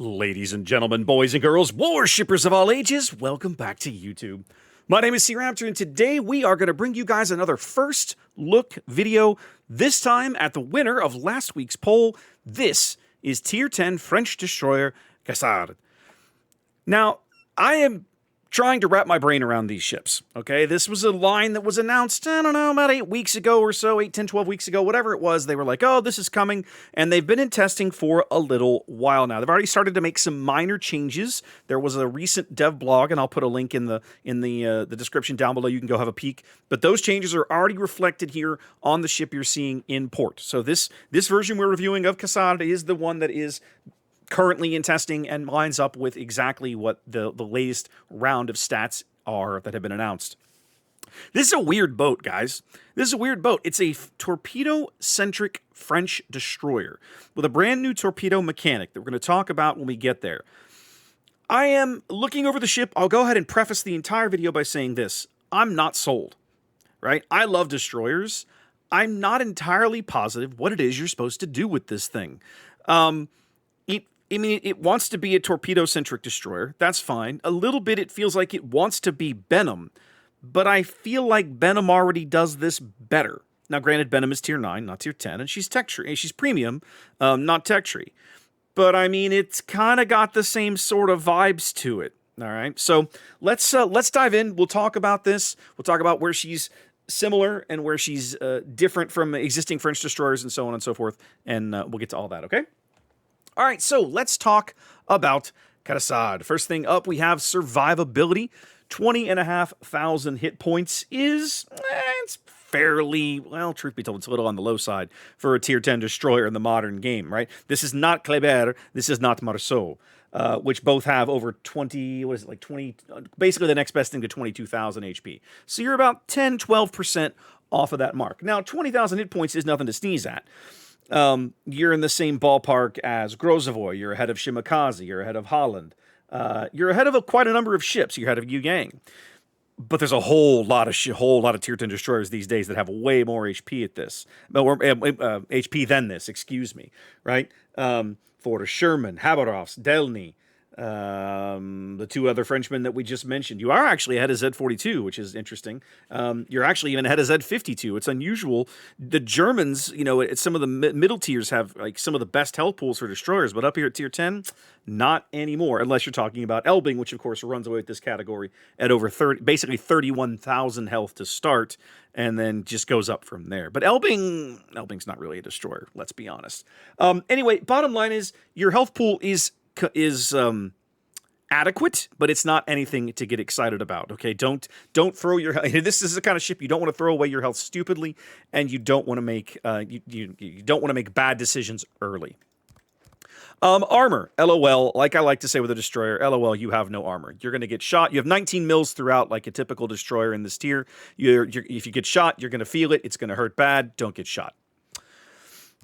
Ladies and gentlemen, boys and girls, warshippers of all ages, welcome back to YouTube. My name is SeaRaptor, and today we are going to bring you guys another first look video, this time at the winner of last week's poll. This is Tier 10 French destroyer Cassard. Now, I am trying to wrap my brain around these ships, okay? This was a line that was announced, I don't know, about 8 weeks ago or so, 8, 10, 12 weeks ago, whatever it was. They were like, oh, this is coming, and they've been in testing for a little while now. They've already started to make some minor changes. There was a recent dev blog, and I'll put a link in the description down below. You can go have a peek. But those changes are already reflected here on the ship you're seeing in port. So this version we're reviewing of Cassard is the one that is currently in testing and lines up with exactly what the latest round of stats are that have been announced. This is a weird boat, guys. This is a weird boat. It's a torpedo-centric French destroyer with a brand new torpedo mechanic that we're going to talk about when we get there. I am looking over the ship. I'll go ahead and preface the entire video by saying this. I'm not sold, right? I love destroyers. I'm not entirely positive what it is you're supposed to do with this thing. It wants to be a torpedo-centric destroyer. That's fine. A little bit it feels like it wants to be Benham, but I feel like Benham already does this better. Now, granted, Benham is Tier 9, not Tier 10, and she's tech tree. She's premium, not tech tree. But, I mean, it's kind of got the same sort of vibes to it. All right? So, let's dive in. We'll talk about this. We'll talk about where she's similar and where she's different from existing French destroyers and so on and so forth. And we'll get to all that, okay? All right, so let's talk about Cassard. First thing up, we have Survivability. 20,500 hit points is, it's fairly, well, truth be told, it's a little on the low side for a Tier 10 destroyer in the modern game, right? This is not Cassard, this is not Marceau, which both have over 20, what is it, like 20, basically the next best thing to 22,000 HP. So you're about 10, 12% off of that mark. Now, 20,000 hit points is nothing to sneeze at. You're in the same ballpark as Grozavoy. You're ahead of Shimakaze. You're ahead of Holland. You're ahead of quite a number of ships. You're ahead of Yu Yang. But there's a whole lot of Tier 10 destroyers these days that have way more HP at this, HP than this. Excuse me. Right? Forder Sherman, Haberoffs, Delny. The two other Frenchmen that we just mentioned. You are actually ahead of Z42, which is interesting. You're actually even ahead of Z52. It's unusual. The Germans, you know, some of the middle tiers have like some of the best health pools for destroyers, but up here at Tier 10, not anymore, unless you're talking about Elbing, which of course runs away with this category at over 30, basically 31,000 health to start, and then just goes up from there. But Elbing's not really a destroyer, let's be honest. Anyway, bottom line is your health pool is adequate, but it's not anything to get excited about. Okay, don't throw your. This is the kind of ship you don't want to throw away your health stupidly, and you don't want to make you don't want to make bad decisions early. Armor, LOL. Like I like to say with a destroyer, LOL. You have no armor. You're going to get shot. You have 19 mils throughout, like a typical destroyer in this tier. If you get shot, you're going to feel it. It's going to hurt bad. Don't get shot.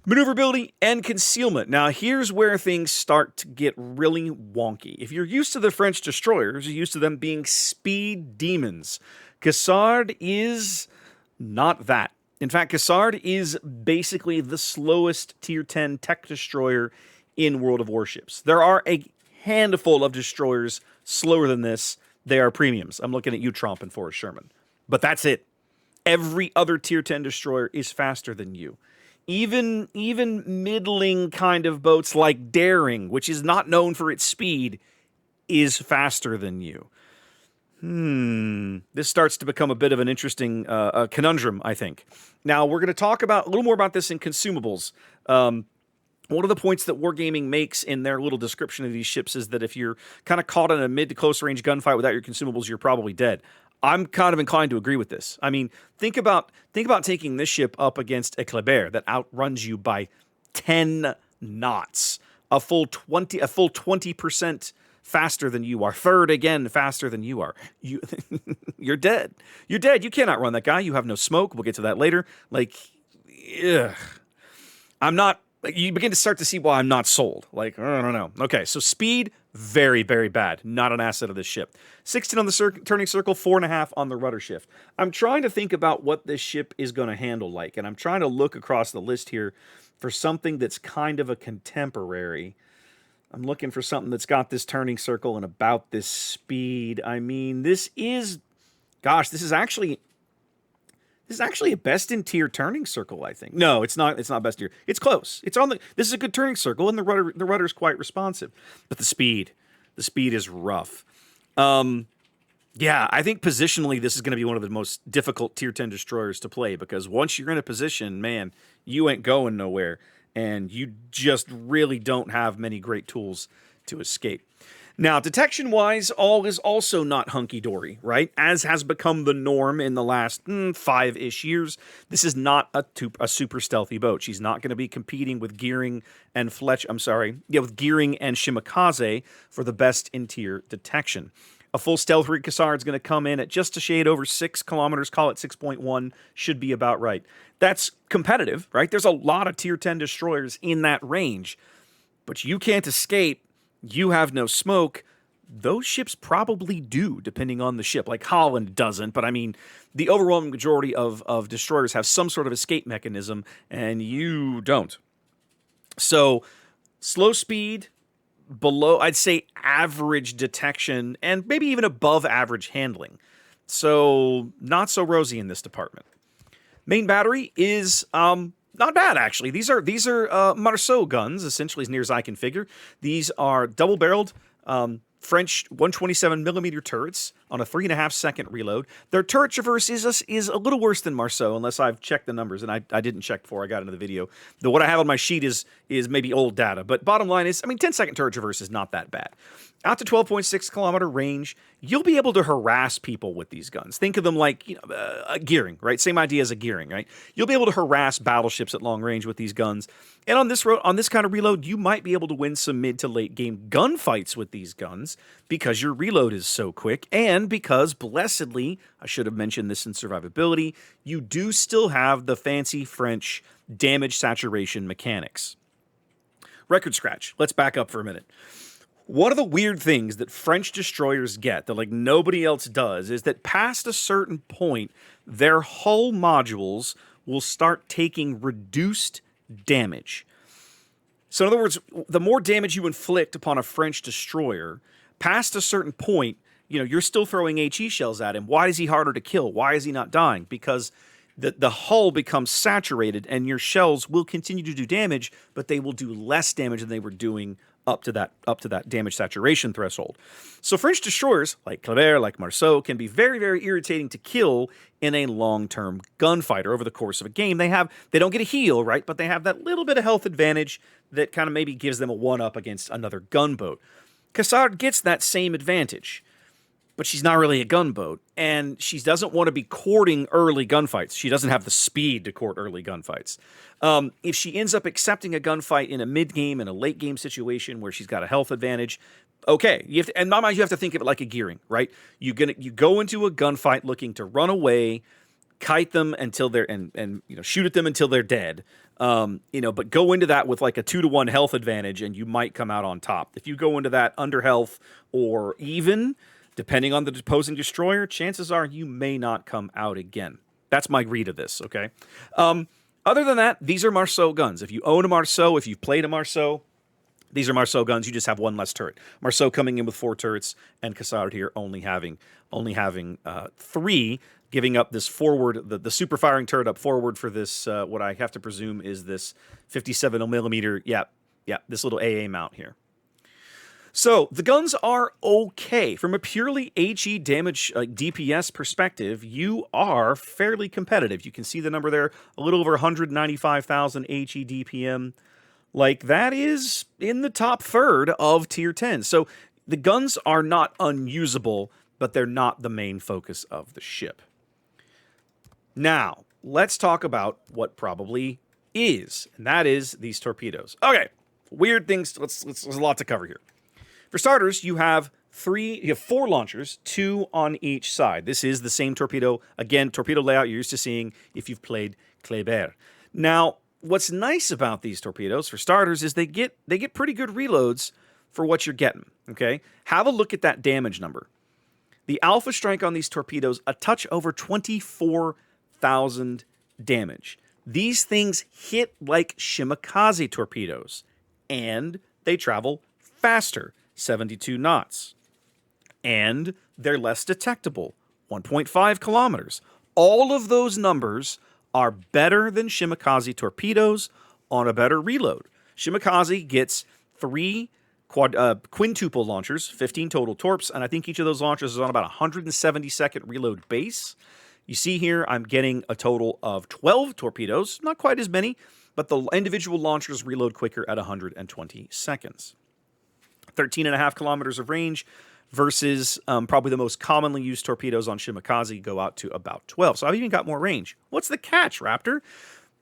Maneuverability and concealment. Now, here's where things start to get really wonky. If you're used to the French destroyers, you're used to them being speed demons. Cassard is not that. In fact, Cassard is basically the slowest Tier 10 tech destroyer in World of Warships. There are a handful of destroyers slower than this. They are premiums. I'm looking at you, Trump, and Forrest Sherman. But that's it. Every other Tier 10 destroyer is faster than you. Even middling kind of boats like Daring, which is not known for its speed, is faster than you. This starts to become a bit of an interesting conundrum, I think. Now, we're going to talk about a little more about this in Consumables. One of the points that Wargaming makes in their little description of these ships is that if you're kind of caught in a mid to close range gunfight without your consumables, you're probably dead. I'm kind of inclined to agree with this. I mean, think about taking this ship up against a Kleber that outruns you by 10 knots, a full 20% faster than you are, third again faster than you are. You're dead. You're dead. You cannot run that guy. You have no smoke. We'll get to that later. Like, ugh. I'm not. You begin to start to see why I'm not sold. Like, I don't know. Okay, so speed, very, very bad. Not an asset of this ship. 16 on the turning circle, 4.5 on the rudder shift. I'm trying to think about what this ship is going to handle like, and I'm trying to look across the list here for something that's kind of a contemporary. I'm looking for something that's got this turning circle and about this speed. I mean, this is, gosh, this is actually a best in tier turning circle, I think. No, it's not. It's not best tier. It's close. It's on the. This is a good turning circle, and the rudder's quite responsive. But the speed is rough. Yeah, I think positionally this is going to be one of the most difficult tier 10 destroyers to play, because once you're in a position, man, you ain't going nowhere, and you just really don't have many great tools to escape. Now, detection-wise, all is also not hunky-dory, right? As has become the norm in the last 5-ish years, this is not a super stealthy boat. She's not going to be competing with Gearing and with Gearing and Shimakaze for the best in-tier detection. A full stealth rig Cassard is going to come in at just a shade over 6 kilometers, call it 6.1, should be about right. That's competitive, right? There's a lot of tier 10 destroyers in that range, but you can't escape. You have no smoke. Those ships probably do, depending on the ship. Like Holland doesn't, but I mean, the overwhelming majority of destroyers have some sort of escape mechanism, and you don't. So, slow speed, below, I'd say average detection, and maybe even above average handling. So, not so rosy in this department. Main battery is not bad, actually. These are Marceau guns, essentially, as near as I can figure. These are double-barreled French 127mm turrets on a 3.5-second reload. Their turret traverse is a little worse than Marceau, unless I've checked the numbers, and I didn't check before I got into the video. What I have on my sheet is maybe old data, but bottom line is, I mean, 10-second turret traverse is not that bad. Out to 12.6 kilometer range, you'll be able to harass people with these guns. Think of them like a Gearing, right? Same idea as a Gearing, right? You'll be able to harass battleships at long range with these guns. And on this kind of reload, you might be able to win some mid to late game gunfights with these guns because your reload is so quick, and because, blessedly, I should have mentioned this in Survivability, you do still have the fancy French damage saturation mechanics. Record scratch. Let's back up for a minute. One of the weird things that French destroyers get that like nobody else does is that past a certain point, their hull modules will start taking reduced damage. So in other words, the more damage you inflict upon a French destroyer, past a certain point, you're still throwing HE shells at him. Why is he harder to kill? Why is he not dying? Because the hull becomes saturated, and your shells will continue to do damage, but they will do less damage than they were doing up to that damage saturation threshold. So French destroyers, like Cassard, like Marceau, can be very, very irritating to kill in a long-term gunfight or over the course of a game. They don't get a heal, right? But they have that little bit of health advantage that kind of maybe gives them a one-up against another gunboat. Cassard gets that same advantage, but she's not really a gunboat, and she doesn't want to be courting early gunfights. She doesn't have the speed to court early gunfights. If she ends up accepting a gunfight in a mid-game and a late-game situation where she's got a health advantage, okay. And in my mind, you have to think of it like a Gearing, right? You go into a gunfight looking to run away, kite them until they're and shoot at them until they're dead. But go into that with like a 2-to-1 health advantage, and you might come out on top. If you go into that under health or even, depending on the opposing destroyer, chances are you may not come out again. That's my read of this, okay? Other than that, these are Marceau guns. If you own a Marceau, if you've played a Marceau, these are Marceau guns. You just have one less turret. Marceau coming in with 4 turrets, and Cassard here only having 3, giving up this forward, the super firing turret up forward for this, what I have to presume is this 57mm, this little AA mount here. So, the guns are okay. From a purely HE damage DPS perspective, you are fairly competitive. You can see the number there, a little over 195,000 HE DPM. Like, that is in the top third of Tier 10. So, the guns are not unusable, but they're not the main focus of the ship. Now, let's talk about what probably is, and that is these torpedoes. Okay, weird things. There's a lot to cover here. For starters, you have 4 launchers, 2 on each side. This is the same torpedo layout you're used to seeing if you've played Kleber. Now, what's nice about these torpedoes, for starters, is they get pretty good reloads for what you're getting, okay? Have a look at that damage number. The alpha strike on these torpedoes, a touch over 24,000 damage. These things hit like Shimakaze torpedoes, and they travel faster, 72 knots. And they're less detectable, 1.5 kilometers. All of those numbers are better than Shimakaze torpedoes on a better reload. Shimakaze gets 3 quintuple launchers, 15 total torps, and I think each of those launchers is on about 170-second reload base. You see here, I'm getting a total of 12 torpedoes, not quite as many, but the individual launchers reload quicker at 120 seconds. 13.5 kilometers of range versus probably the most commonly used torpedoes on Shimakaze go out to about 12. So I've even got more range. What's the catch, Raptor?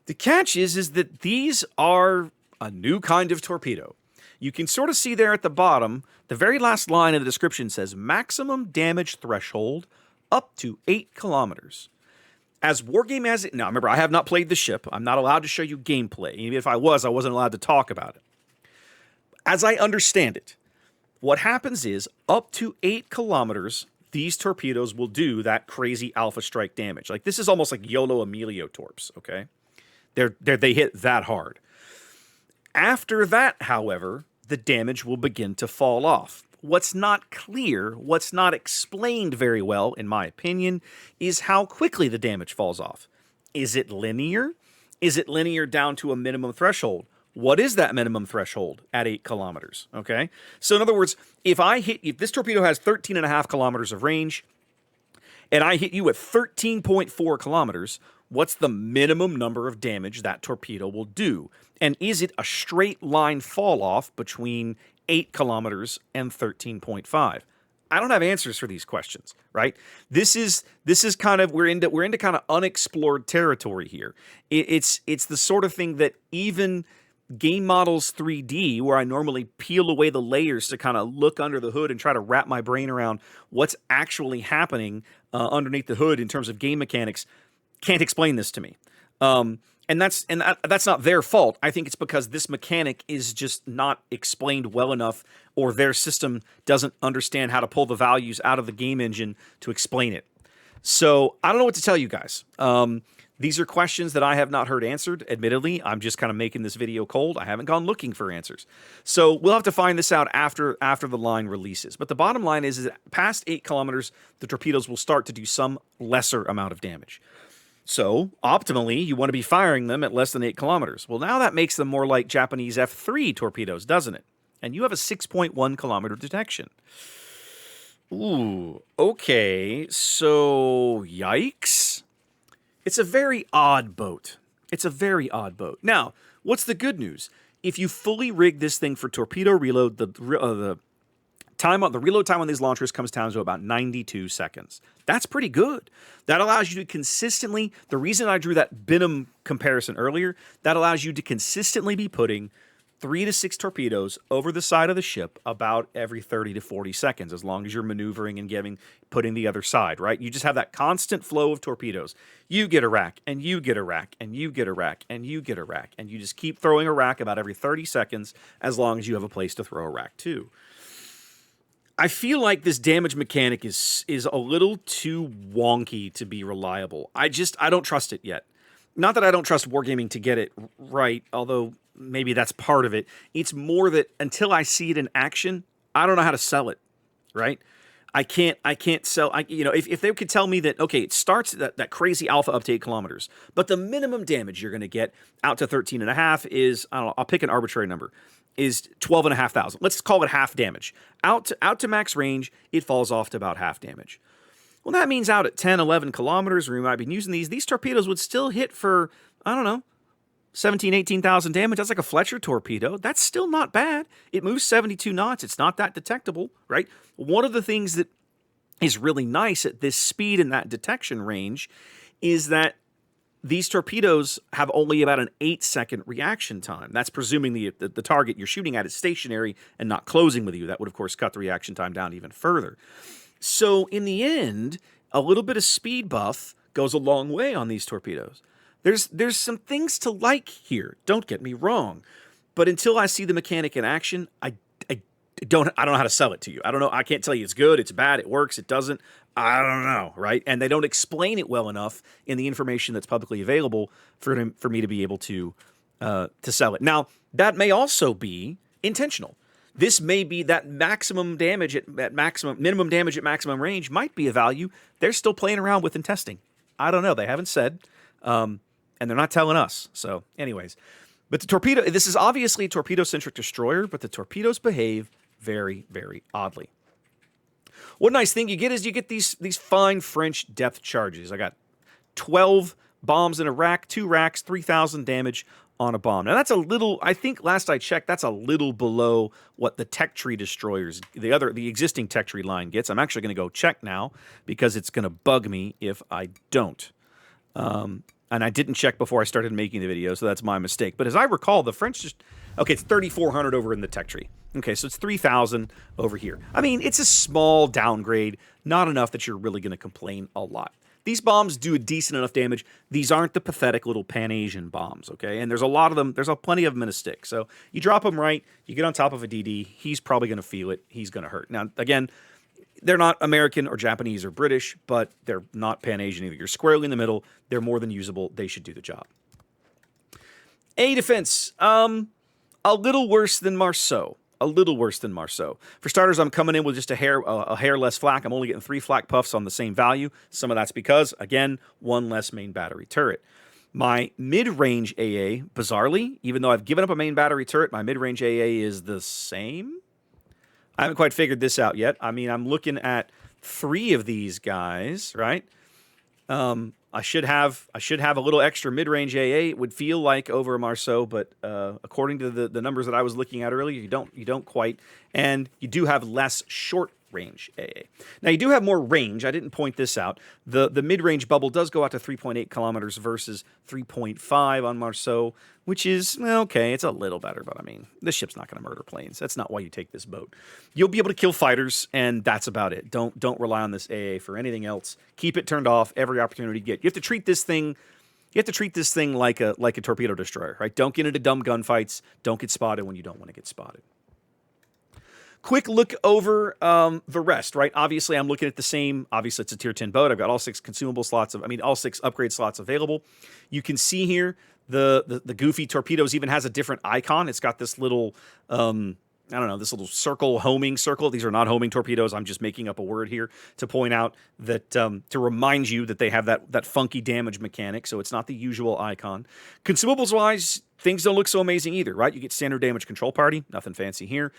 The catch is that these are a new kind of torpedo. You can sort of see there at the bottom, the very last line of the description says maximum damage threshold up to 8 kilometers. As Wargame has it now, remember, I have not played the ship. I'm not allowed to show you gameplay. Even if I wasn't allowed to talk about it. As I understand it, what happens is up to 8 kilometers, these torpedoes will do that crazy alpha strike damage. Like, this is almost like YOLO Emilio torps, okay? They hit that hard. After that, however, the damage will begin to fall off. What's not clear, what's not explained very well, in my opinion, is how quickly the damage falls off. Is it linear? Is it linear down to a minimum threshold? What is that minimum threshold at 8 kilometers? Okay. So in other words, if this torpedo has 13.5 kilometers of range, and I hit you at 13.4 kilometers, what's the minimum number of damage that torpedo will do? And is it a straight line fall off between 8 kilometers and 13.5? I don't have answers for these questions, right? This is kind of, we're into kind of unexplored territory here. It's the sort of thing that even Game Models 3D, where I normally peel away the layers to kind of look under the hood and try to wrap my brain around what's actually happening underneath the hood in terms of game mechanics, can't explain this to me. And that's not their fault. I think it's because this mechanic is just not explained well enough, or their system doesn't understand how to pull the values out of the game engine to explain it. So I don't know what to tell you guys. These are questions that I have not heard answered. Admittedly, I'm just kind of making this video cold. I haven't gone looking for answers. So we'll have to find this out after the line releases. But the bottom line is that past 8 kilometers, the torpedoes will start to do some lesser amount of damage. So, optimally, you want to be firing them at less than 8 kilometers. Well, now that makes them more like Japanese F3 torpedoes, doesn't it? And you have a 6.1 kilometer detection. Ooh, okay, so yikes. It's a very odd boat. It's a very odd boat. Now, what's the good news? If you fully rig this thing for torpedo reload, the reload time on these launchers comes down to about 92 seconds. That's pretty good. That allows you to consistently, the reason I drew that Benham comparison earlier, that allows you to consistently be putting 3 to 6 torpedoes over the side of the ship about every 30 to 40 seconds, as long as you're maneuvering and putting the other side, right? You just have that constant flow of torpedoes. You get a rack, and you get a rack, and you get a rack, and you get a rack, and you just keep throwing a rack about every 30 seconds, as long as you have a place to throw a rack too. I feel like this damage mechanic is a little too wonky to be reliable. I don't trust it yet. Not that I don't trust Wargaming to get it right, although maybe that's part of it. It's more that until I see it in action, I don't know how to sell it, right? I can't sell, if they could tell me that, okay, it starts at that crazy alpha up to 8 kilometers, but the minimum damage you're going to get out to 13.5 is, I don't know, I'll pick an arbitrary number, is 12,500. Let's call it half damage. Out to max range, it falls off to about half damage. Well, that means out at 10, 11 kilometers, where we might be using these torpedoes would still hit for, I don't know, 17, 18,000 damage. That's like a Fletcher torpedo. That's still not bad. It moves 72 knots. It's not that detectable, right? One of the things that is really nice at this speed and that detection range is that these torpedoes have only about an 8-second reaction time. That's presuming the target you're shooting at is stationary and not closing with you. That would, of course, cut the reaction time down even further. So in the end, a little bit of speed buff goes a long way on these torpedoes. There's some things to like here, don't get me wrong. But until I see the mechanic in action, I don't know how to sell it to you. I don't know. I can't tell you it's good, it's bad, it works, it doesn't. I don't know, right? And they don't explain it well enough in the information that's publicly available for me to be able to sell it. Now, that may also be intentional. This may be that maximum damage at minimum damage at maximum range might be a value they're still playing around with and testing. I don't know. They haven't said, and they're not telling us. So, anyways, but the torpedo. This is obviously a torpedo-centric destroyer, but the torpedoes behave very, very oddly. One nice thing you get is you get these fine French depth charges. I got 12 bombs in a rack, 2 racks, 3,000 damage on a bomb. Now that's a little, I think last I checked, that's a little below what the tech tree destroyers, the existing tech tree line gets. I'm actually going to go check now because it's going to bug me if I don't. And I didn't check before I started making the video, so that's my mistake. But as I recall, the French just, okay, it's 3,400 over in the tech tree. Okay, so it's 3,000 over here. I mean, it's a small downgrade, not enough that you're really going to complain a lot. These bombs do a decent enough damage. These aren't the pathetic little Pan-Asian bombs, okay? And there's a lot of them. There's plenty of them in a stick. So you drop them right, you get on top of a DD, he's probably going to feel it. He's going to hurt. Now, again, they're not American or Japanese or British, but they're not Pan-Asian either. You're squarely in the middle. They're more than usable. They should do the job. A defense, a little worse than Marceau. A little worse than Marceau. For starters, I'm coming in with just a hair less flak. I'm only getting 3 flak puffs on the same value. Some of that's because, again, 1 less main battery turret. My mid-range AA, bizarrely, even though I've given up a main battery turret, my mid-range AA is the same. I haven't quite figured this out yet. I mean, I'm looking at 3 of these guys, right? I should have a little extra mid-range AA. It would feel like over Marceau, but according to the numbers that I was looking at earlier, you don't quite, and you do have less short-range AA. Now you do have more range. I didn't point this out. The mid-range bubble does go out to 3.8 kilometers versus 3.5 on Marceau, which is okay. It's a little better, but I mean, this ship's not going to murder planes. That's not why you take this boat. You'll be able to kill fighters, and that's about it. Don't rely on this AA for anything else. Keep it turned off every opportunity you get. You have to treat this thing. You have to treat this thing like a torpedo destroyer, right? Don't get into dumb gunfights. Don't get spotted when you don't want to get spotted. Quick look over the rest, right? Obviously, I'm looking at the same. Obviously, it's a tier 10 boat. I've got all 6 consumable slots all 6 upgrade slots available. You can see here the goofy torpedoes even has a different icon. It's got this little I don't know, this little circle, homing circle. These are not homing torpedoes. I'm just making up a word here to point out that, to remind you that they have that funky damage mechanic, so it's not the usual icon. Consumables-wise, things don't look so amazing either, right? You get standard damage control party, nothing fancy here.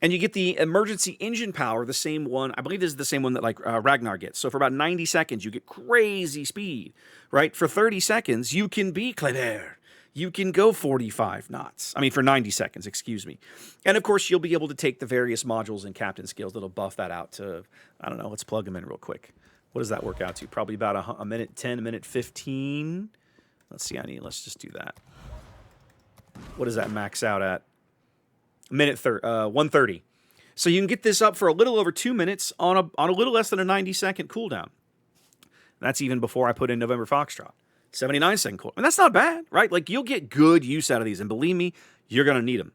And you get the emergency engine power, the same one, I believe this is the same one that Ragnar gets. So for about 90 seconds, you get crazy speed, right? For 30 seconds, you can be clever. You can go 45 knots. I mean, for 90 seconds, excuse me. And, of course, you'll be able to take the various modules and captain skills that'll buff that out to, I don't know, let's plug them in real quick. What does that work out to? Probably about a minute 10, a minute 15. Let's see, let's just do that. What does that max out at? Minute 130. So you can get this up for a little over 2 minutes on a little less than a 90-second cooldown. That's even before I put in November Foxtrot. 79-second cooldown. And that's not bad, right? Like, you'll get good use out of these, and believe me, you're going to need them.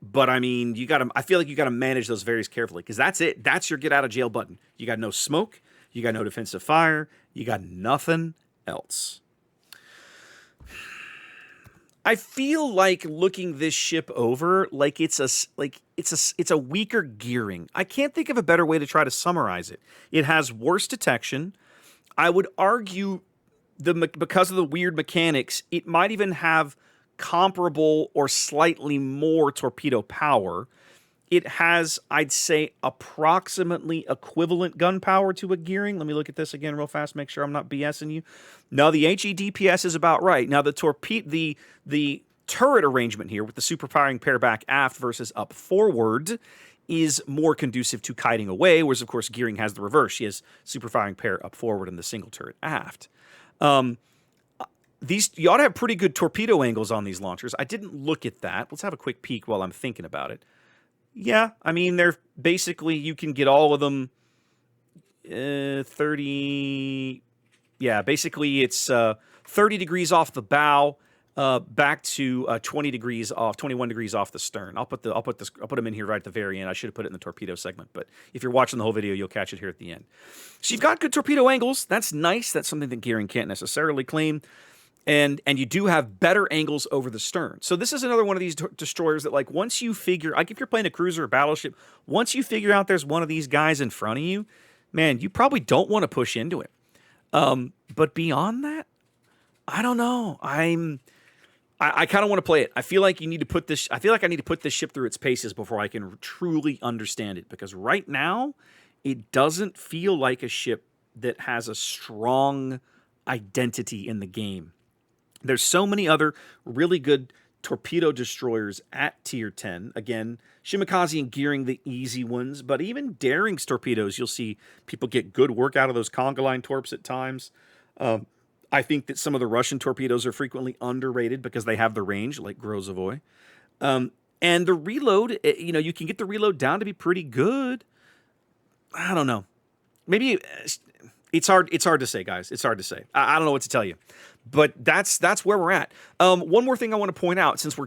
But I mean, I feel like you got to manage those very carefully, because that's it. That's your get out of jail button. You got no smoke, you got no defensive fire, you got nothing else. I feel like looking this ship over, like it's a weaker gearing. I can't think of a better way to try to summarize it. It has worse detection. I would argue because of the weird mechanics, it might even have comparable or slightly more torpedo power. It has, I'd say, approximately equivalent gun power to a gearing. Let me look at this again real fast, make sure I'm not BSing you. No, the HE DPS is about right. Now, the turret arrangement here with the super firing pair back aft versus up forward is more conducive to kiting away, whereas, of course, gearing has the reverse. She has super firing pair up forward and the single turret aft. You ought to have pretty good torpedo angles on these launchers. I didn't look at that. Let's have a quick peek while I'm thinking about it. Yeah, I mean, they're basically, you can get all of them 30... Yeah, basically it's 30 degrees off the bow, back to 21 degrees off the stern. I'll put them in here right at the very end. I should have put it in the torpedo segment, but if you're watching the whole video, you'll catch it here at the end. So you've got good torpedo angles. That's nice. That's something that gearing can't necessarily claim. And you do have better angles over the stern. So this is another one of these destroyers that, like, once you figure, like if you're playing a cruiser or battleship, once you figure out there's one of these guys in front of you, man, you probably don't want to push into it. But beyond that, I don't know. I kind of want to play it. I feel like you need to put this. I feel like I need to put this ship through its paces before I can truly understand it. Because right now, it doesn't feel like a ship that has a strong identity in the game. There's so many other really good torpedo destroyers at tier 10. Again, Shimakaze and Gearing, the easy ones, but even Daring's torpedoes, you'll see people get good work out of those conga line torps at times. I think that some of the Russian torpedoes are frequently underrated because they have the range, like Grozovoy. And the reload, you know, you can get the reload down to be pretty good. I don't know. Maybe it's hard to say, guys. It's hard to say. I don't know what to tell you. But that's where we're at. One more thing I want to point out, since I'm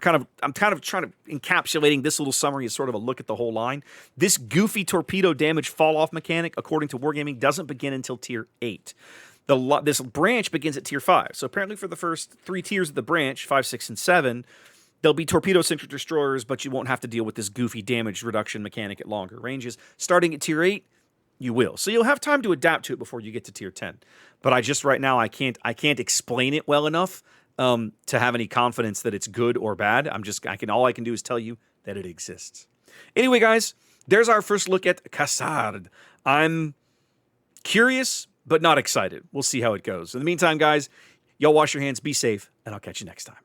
kind of trying to encapsulating this little summary as sort of a look at the whole line. This goofy torpedo damage fall-off mechanic, according to Wargaming, doesn't begin until tier 8. This branch begins at tier 5. So apparently for the first 3 tiers of the branch, 5, 6, and 7, there'll be torpedo-centric destroyers, but you won't have to deal with this goofy damage reduction mechanic at longer ranges. Starting at tier 8, you will. So you'll have time to adapt to it before you get to tier 10. But right now I can't explain it well enough to have any confidence that it's good or bad. All I can do is tell you that it exists. Anyway, guys, there's our first look at Cassard. I'm curious, but not excited. We'll see how it goes. In the meantime, guys, y'all wash your hands, be safe, and I'll catch you next time.